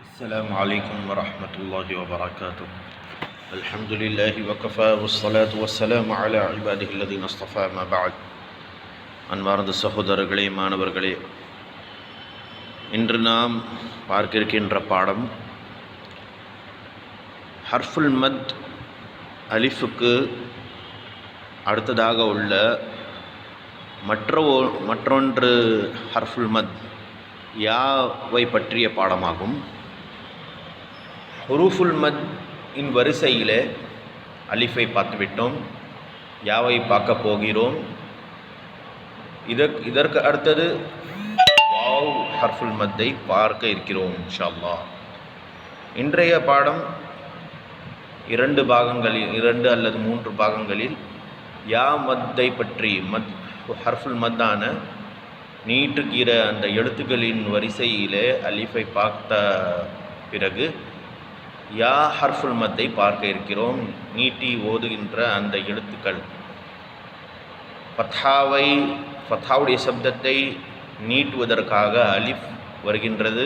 السلام عليكم ورحمة الله وبركاته. الحمد لله وكفى والصلاة والسلام على عباده الذين اصطفى ما بعد. அன்பார்ந்த சகோதரர்களே, மாணவர்களே, இன்று நாம் பார்க்க இருக்கின்ற பாடம் ஹர்ஃபுல் மத் அலிஃபுக்கு அடுத்ததாக உள்ள மற்றொன்று ஹர்ஃபுல் மத் யாவை பற்றிய பாடமாகும். ஹுரூஃபுல் மத் இன் வரிசையிலே அலிஃபை பார்த்துவிட்டோம், யாவை பார்க்க போகிறோம். இதற்கு அடுத்தது வாவ் ஹர்ஃபுல் மத்தை பார்க்க இருக்கிறோம் இன்ஷா அல்லாஹ். இன்றைய பாடம் இரண்டு அல்லது மூன்று பாகங்களில் யா மத்தை பற்றி ஹர்ஃபுல் மத்தான நீட்டுகிற அந்த எழுத்துக்களின் வரிசையிலே அலிஃபை பார்த்த பிறகு யா ஹர்ஃபுல் மத்தை பார்க்க இருக்கிறோம். நீட்டி ஓதுகின்ற அந்த எழுத்துக்கள் ஃபத்தாவுடைய சப்தத்தை நீட்டுவதற்காக அலிஃப் வருகின்றது,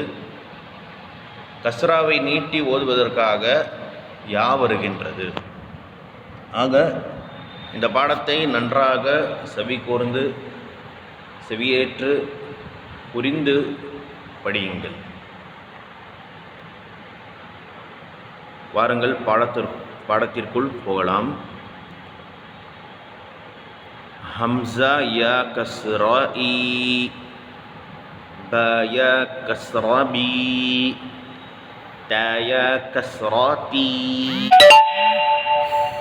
கஸ்ராவை நீட்டி ஓதுவதற்காக யா வருகின்றது. ஆக இந்த பாடத்தை நன்றாக செவி கூர்ந்து செவியேற்று புரிந்து படியுங்கள். வாருங்கள் பாடத்திற்குள் போகலாம். ஹம்ஸா யா கஸ்ரா இ, பா யா கஸ்ரா பி, தா யா கஸ்ரா தி,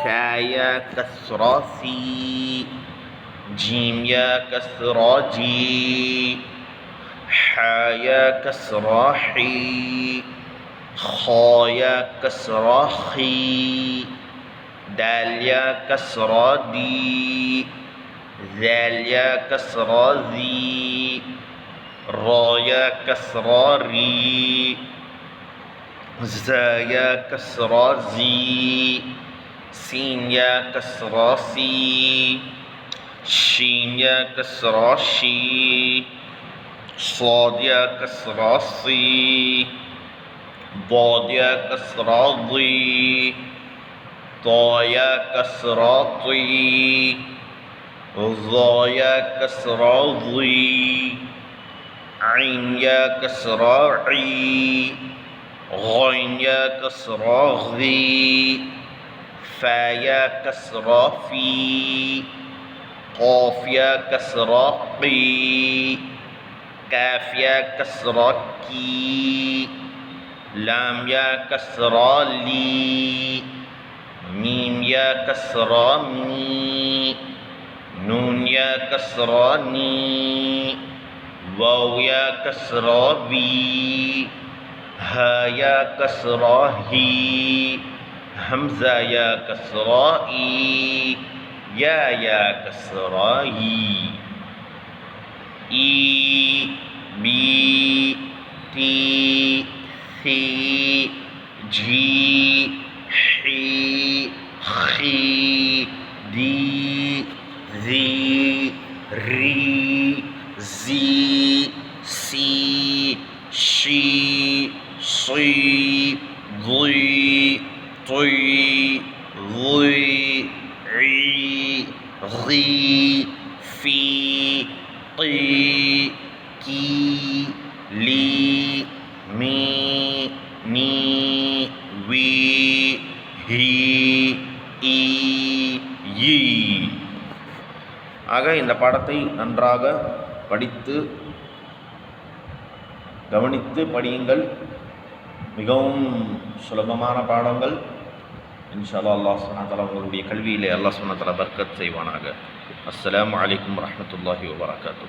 ஸா யா கஸ்ரா சி, ஜீம் யா கஸ்ரா ஜி, ஹா யா கஸ்ரா ஹி, خا یا کسرا خی، دال یا کسرا دی، ذال یا کسرا ذی، را یا کسرا ری، زا یا کسرا زی، سین یا کسرا سی، شین یا کسرا شی، صاد یا کسرا سی، ضاد یا کسرا ضی، طا یا کسرا طی، ظا یا کسرا ظی، عین یا کسرا عی، غین یا کسرا غی، فا یا کسرا فی، قاف یا کسرا قی، کاف یا کسرا کی، لام یا کسرا لی، میم یا کسرا می، نون یا کسرا نی، واو یا کسرا وی، ہا یا کسرا ہی، حمزہ یا کسرا ای، یا کسرا ہی، ای بی تی ثی جی حی خی دی ذی ری زی سی شی صی ضی طی ضی عی غی فی قی کی لی மீ நீ வி ஹி ஈ ஈ. ஆக இந்த பாடத்தை நன்றாக படித்து கவனித்து படியுங்கள். மிகவும் சுலபமான பாடங்கள். இன்ஷா அல்லாஹ் அல்லாஹ் சுப்ஹானஹு வ தஆலா உங்களுடைய கல்வியிலே அல்லாஹ் சுப்ஹானஹு வ தஆலா பர்க்கத் செய்வானாக. அஸ்ஸலாமு அலைக்கும் வரஹ்மத்துல்லாஹி வ பரகாத்துஹு.